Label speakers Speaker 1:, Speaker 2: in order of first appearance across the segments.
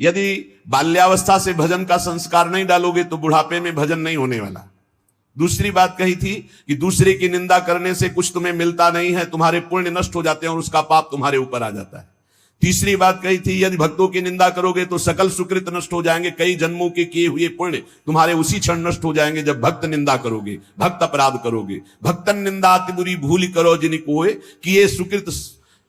Speaker 1: यदि बाल्यावस्था से भजन का संस्कार नहीं डालोगे तो बुढ़ापे में भजन नहीं होने वाला। दूसरी बात कही थी कि दूसरे की निंदा करने से कुछ तुम्हें मिलता नहीं है, तुम्हारे पुण्य नष्ट हो जाते हैं और उसका पाप तुम्हारे ऊपर आ जाता है। तीसरी बात कही थी यदि भक्तों की निंदा करोगे तो सकल सुकृत नष्ट हो जाएंगे, कई जन्मों के किए हुए पुण्य तुम्हारे उसी क्षण नष्ट हो जाएंगे जब भक्त निंदा करोगे, भक्त अपराध करोगे। भक्तन निंदा अति बुरी भूल करो जिन कोय, किए सुकृत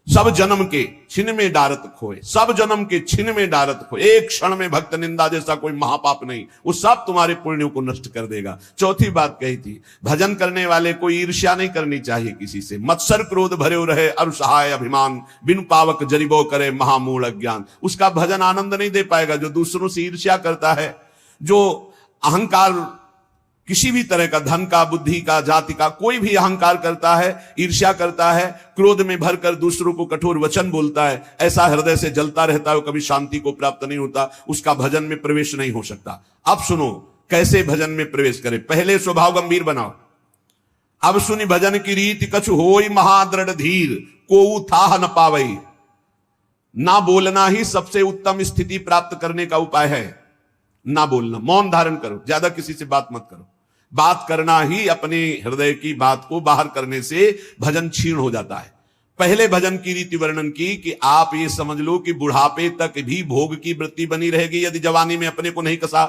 Speaker 1: सब जन्म के छिन में डारत खोए। सब जन्म के छिन में डारत खोए, एक क्षण में भक्त निंदा जैसा कोई महापाप नहीं, वो सब तुम्हारे पुण्यों को नष्ट कर देगा। चौथी बात कही थी भजन करने वाले को ईर्ष्या नहीं करनी चाहिए किसी से। मत्सर क्रोध भरे रहे अरु सहाय अभिमान, बिन पावक जरिबो करे महामूढ़ अज्ञान। उसका भजन आनंद नहीं दे पाएगा। जो दूसरों से ईर्ष्या करता है, जो अहंकार, किसी भी तरह का, धन का, बुद्धि का, जाति का, कोई भी अहंकार करता है, ईर्ष्या करता है, क्रोध में भरकर दूसरों को कठोर वचन बोलता है, ऐसा हृदय से जलता रहता है, कभी शांति को प्राप्त नहीं होता, उसका भजन में प्रवेश नहीं हो सकता। अब सुनो कैसे भजन में प्रवेश करें। पहले स्वभाव गंभीर बनाओ। अब सुनि भजन की रीति कछु होई महादृढ़ धीर, को थाह न पावई। ना बोलना ही सबसे उत्तम स्थिति प्राप्त करने का उपाय है। ना बोलना, मौन धारण करो, ज्यादा किसी से बात मत करो। बात करना ही अपने हृदय की बात को बाहर करने से भजन क्षीण हो जाता है। पहले भजन की रीति वर्णन की कि आप ये समझ लो कि बुढ़ापे तक भी भोग की वृत्ति बनी रहेगी यदि जवानी में अपने को नहीं कसा।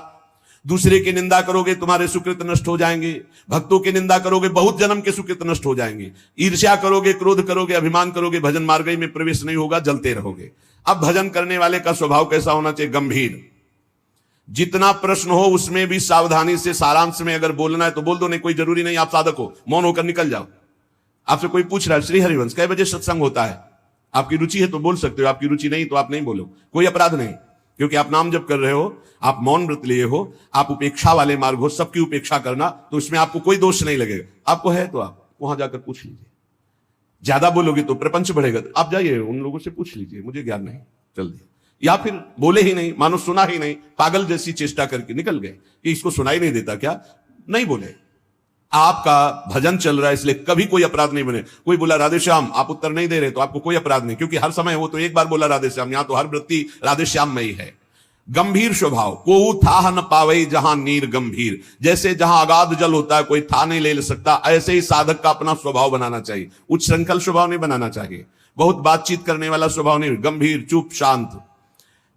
Speaker 1: दूसरे की निंदा करोगे तुम्हारे सुकृत नष्ट हो जाएंगे। भक्तों की निंदा करोगे बहुत जन्म के सुकृत नष्ट हो जाएंगे। ईर्ष्या करोगे, क्रोध करोगे, अभिमान करोगे, भजन मार्ग में प्रवेश नहीं होगा, जलते रहोगे। अब भजन करने वाले का स्वभाव कैसा होना चाहिए? गंभीर। जितना प्रश्न हो उसमें भी सावधानी से, सारांश में अगर बोलना है तो बोल दो, नहीं कोई जरूरी नहीं आप साधक हो, मौन होकर निकल जाओ। आपसे कोई पूछ रहा है श्री हरिवंश कै बजे सत्संग होता है, आपकी रुचि है तो बोल सकते हो, आपकी रुचि नहीं तो आप नहीं बोलो, कोई अपराध नहीं, क्योंकि आप नाम जप कर रहे हो, आप मौन व्रत लिए हो, आप उपेक्षा वाले मार्ग हो, सबकी उपेक्षा करना, तो इसमें आपको कोई दोष नहीं लगेगा। आपको है तो आप वहां जाकर पूछ लीजिए। ज्यादा बोलोगे तो प्रपंच बढ़ेगा, तो आप जाइए उन लोगों से पूछ लीजिए, मुझे ज्ञान नहीं, चल दिया। या फिर बोले ही नहीं, मानो सुना ही नहीं, पागल जैसी चेष्टा करके निकल गए कि इसको सुनाई नहीं देता क्या, नहीं बोले। आपका भजन चल रहा है इसलिए कभी कोई अपराध नहीं बने। कोई बोला राधे श्याम, आप उत्तर नहीं दे रहे तो आपको कोई अपराध नहीं, क्योंकि हर समय वो तो एक बार बोला राधे श्याम, यहां तो हर वृत्ति राधे श्याम में ही है। गंभीर स्वभाव, को थाह न पावई जहां नीर गंभीर। जैसे जहां अगाध जल होता है कोई था नहीं ले सकता, ऐसे ही साधक का अपना स्वभाव बनाना चाहिए। उच्च श्रृंखल स्वभाव नहीं बनाना चाहिए, बहुत बातचीत करने वाला स्वभाव नहीं, गंभीर, चुप, शांत।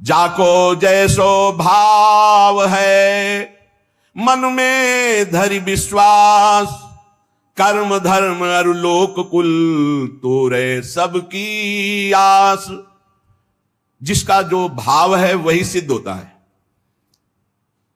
Speaker 1: जाको जैसो भाव है मन में धरि विश्वास, कर्म धर्म अरु लोक कुल तोरे सबकी आस। जिसका जो भाव है वही सिद्ध होता है।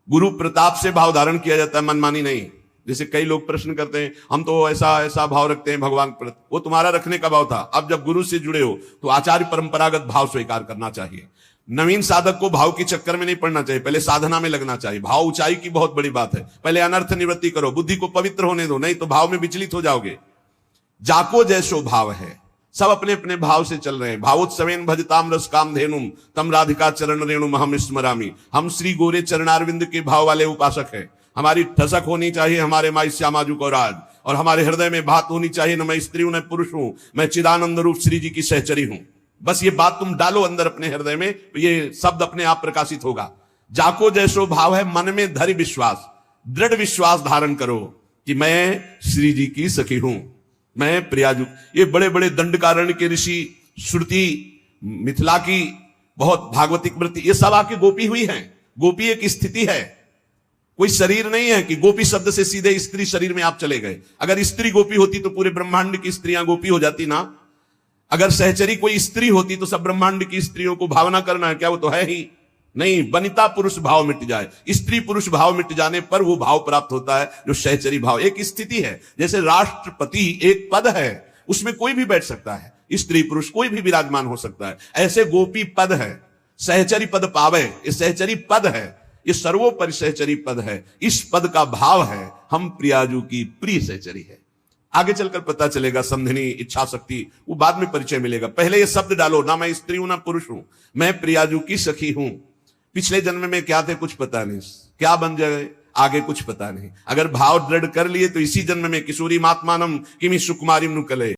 Speaker 1: गुरु प्रताप से भाव धारण किया जाता है, मनमानी नहीं। जैसे कई लोग प्रश्न करते हैं हम तो ऐसा ऐसा भाव रखते हैं भगवान पर, वो तुम्हारा रखने का भाव था। अब जब गुरु से जुड़े हो तो आचार्य परंपरागत भाव स्वीकार करना चाहिए। नवीन साधक को भाव के चक्कर में नहीं पड़ना चाहिए, पहले साधना में लगना चाहिए। भाव ऊंचाई की बहुत बड़ी बात है, पहले अनर्थ निवृत्ति करो, बुद्धि को पवित्र होने दो, नहीं तो भाव में विचलित हो जाओगे। जाको जैसो भाव है, सब अपने अपने भाव से चल रहे हैं। भावोत्सवेन भजताम रस काम धेनुम तम राधिका चरण रेणुम हम स्मरामी। हम श्री गोरे चरणारविंद के भाव वाले उपासक हैं। हमारी ठसक होनी चाहिए हमारे माई श्यामाजू को राज, और हमारे हृदय में बात होनी चाहिए न मैं स्त्री हूं न पुरुष हूं, मैं चिदानंद रूप श्री जी की सहचरी हूं। बस ये बात तुम डालो अंदर अपने हृदय में, ये शब्द अपने आप प्रकाशित होगा। जाको जैसो भाव है मन में धरि विश्वास, दृढ़ विश्वास धारण करो कि मैं श्री जी की सखी हूं, मैं प्रियाजू। ये बड़े बड़े दंडकारण्य के ऋषि, श्रुति, मिथिला की बहुत भागवतिक वृत्ति, ये सब आके गोपी हुई हैं। गोपी एक स्थिति है, कोई शरीर नहीं है कि गोपी शब्द से सीधे स्त्री शरीर में आप चले गए। अगर स्त्री गोपी होती तो पूरे ब्रह्मांड की स्त्रियां गोपी हो जाती ना। अगर सहचरी कोई स्त्री होती तो सब ब्रह्मांड की स्त्रियों को भावना करना है क्या, वो तो है ही नहीं। वनिता पुरुष भाव मिट जाए, स्त्री पुरुष भाव मिट जाने पर वो भाव प्राप्त होता है जो सहचरी भाव। एक स्थिति है, जैसे राष्ट्रपति एक पद है, उसमें कोई भी बैठ सकता है, स्त्री पुरुष कोई भी विराजमान हो सकता है। ऐसे गोपी पद है, सहचरी पद पावे, ये सहचरी पद है, ये सर्वोपरि सहचरी पद है। इस पद का भाव है हम प्रियाजू की प्रिय सहचरी है। आगे चलकर पता चलेगा समधिनी, इच्छा शक्ति, वो बाद में परिचय मिलेगा। पहले ये शब्द डालो, ना मैं स्त्री हूं ना पुरुष हूं, मैं प्रियाजू की सखी हूं। पिछले जन्म में क्या थे कुछ पता नहीं, क्या बन जाए आगे कुछ पता नहीं। अगर भाव दृढ़ कर लिए तो इसी जन्म में किशोरी महात्मानम किमी सुकुमारी नुकले।